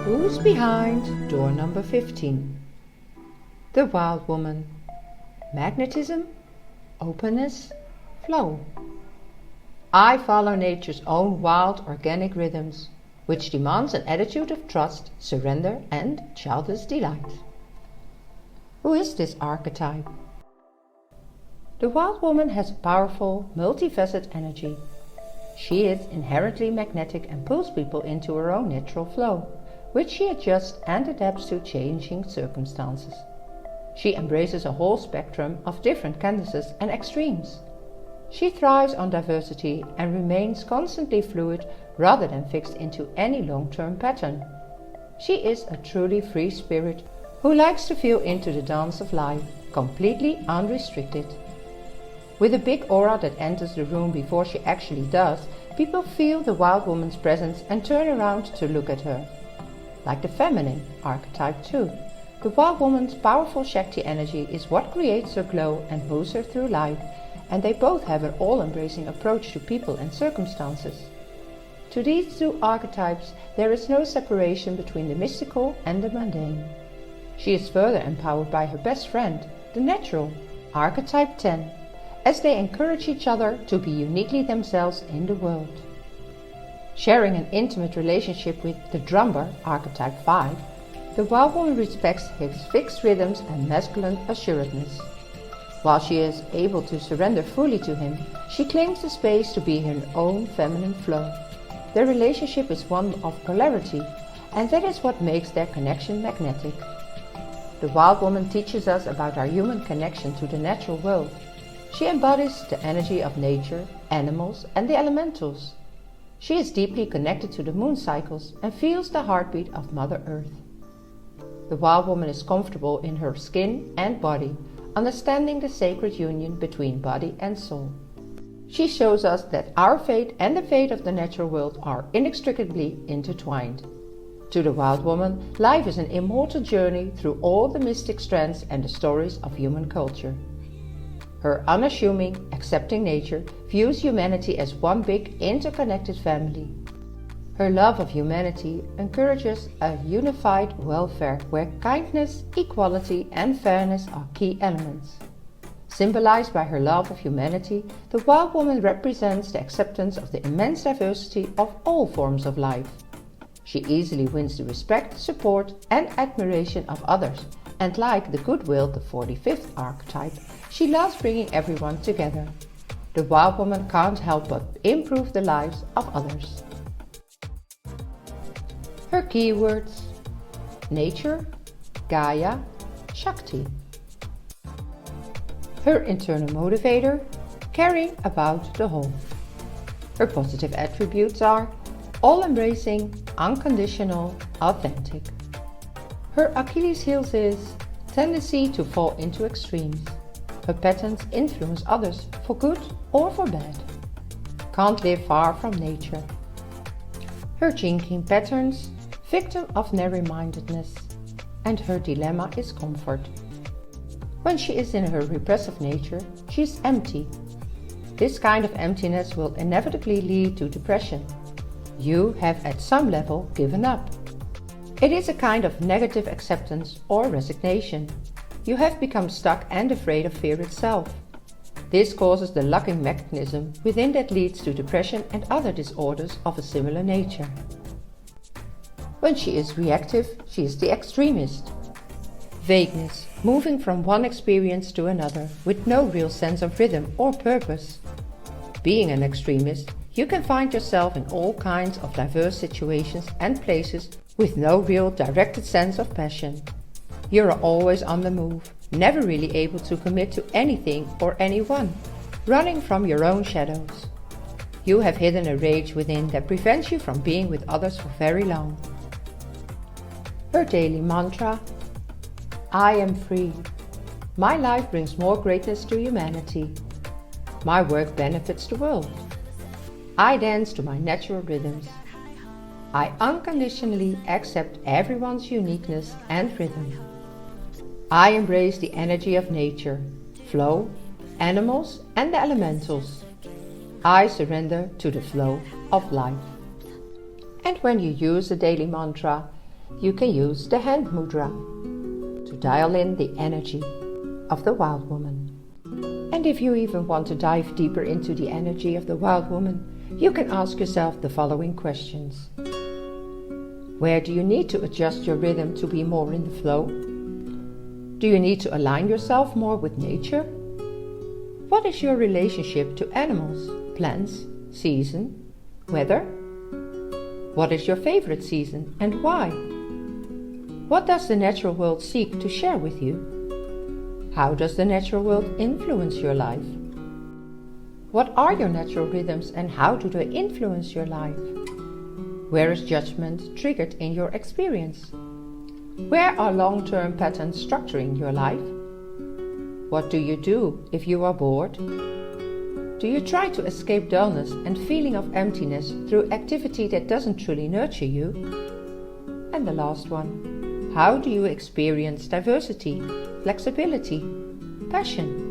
Who's behind door number 15? The wild woman. Magnetism, openness, flow. I follow nature's own wild organic rhythms, which demands an attitude of trust, surrender and childish delight. Who is this archetype? The wild woman has a powerful, multifaceted energy. She is inherently magnetic and pulls people into her own natural flow, which she adjusts and adapts to changing circumstances. She embraces a whole spectrum of different canvases and extremes. She thrives on diversity and remains constantly fluid rather than fixed into any long-term pattern. She is a truly free spirit who likes to feel into the dance of life, completely unrestricted. With a big aura that enters the room before she actually does, people feel the wild woman's presence and turn around to look at her. Like the feminine archetype too, the wild woman's powerful Shakti energy is what creates her glow and moves her through life, and they both have an all-embracing approach to people and circumstances. To these two archetypes, there is no separation between the mystical and the mundane. She is further empowered by her best friend, the natural, archetype 10, as they encourage each other to be uniquely themselves in the world. Sharing an intimate relationship with the drummer, archetype 5, the wild woman respects his fixed rhythms and masculine assuredness. While she is able to surrender fully to him, she claims the space to be her own feminine flow. Their relationship is one of polarity, and that is what makes their connection magnetic. The wild woman teaches us about our human connection to the natural world. She embodies the energy of nature, animals, and the elementals. She is deeply connected to the moon cycles and feels the heartbeat of Mother Earth. The wild woman is comfortable in her skin and body, understanding the sacred union between body and soul. She shows us that our fate and the fate of the natural world are inextricably intertwined. To the wild woman, life is an immortal journey through all the mystic strands and the stories of human culture. Her unassuming, accepting nature views humanity as one big, interconnected family. Her love of humanity encourages a unified welfare where kindness, equality, and fairness are key elements. Symbolized by her love of humanity, the wild woman represents the acceptance of the immense diversity of all forms of life. She easily wins the respect, support, and admiration of others, and like the goodwill, the 45th archetype, she loves bringing everyone together. The wild woman can't help but improve the lives of others. Her keywords: nature, Gaia, Shakti. Her internal motivator: caring about the whole. Her positive attributes are all-embracing, unconditional, authentic. Her Achilles heel is tendency to fall into extremes. Her patterns influence others for good or for bad. Can't live far from nature. Her jinking patterns: victim of narrow-mindedness, and her dilemma is comfort. When she is in her repressive nature, she is empty. This kind of emptiness will inevitably lead to depression. You have at some level given up. It is a kind of negative acceptance or resignation. You have become stuck and afraid of fear itself. This causes the locking mechanism within that leads to depression and other disorders of a similar nature. When she is reactive, she is the extremist. Vagueness, moving from one experience to another with no real sense of rhythm or purpose. Being an extremist, you can find yourself in all kinds of diverse situations and places with no real directed sense of passion. You are always on the move, never really able to commit to anything or anyone, running from your own shadows. You have hidden a rage within that prevents you from being with others for very long. Her daily mantra: I am free. My life brings more greatness to humanity. My work benefits the world. I dance to my natural rhythms. I unconditionally accept everyone's uniqueness and rhythm. I embrace the energy of nature, flow, animals, and the elementals. I surrender to the flow of life. And when you use the daily mantra, You can use the hand mudra to dial in the energy of the wild woman. And if you even want to dive deeper into the energy of the wild woman, you can ask yourself the following questions. Where do you need to adjust your rhythm to be more in the flow? Do you need to align yourself more with nature? What is your relationship to animals, plants, season, weather? What is your favorite season and why? What does the natural world seek to share with you? How does the natural world influence your life? What are your natural rhythms and how do they influence your life? Where is judgment triggered in your experience? Where are long-term patterns structuring your life? What do you do if you are bored? Do you try to escape dullness and feeling of emptiness through activity that doesn't truly nurture you? And the last one, how do you experience diversity, flexibility, passion,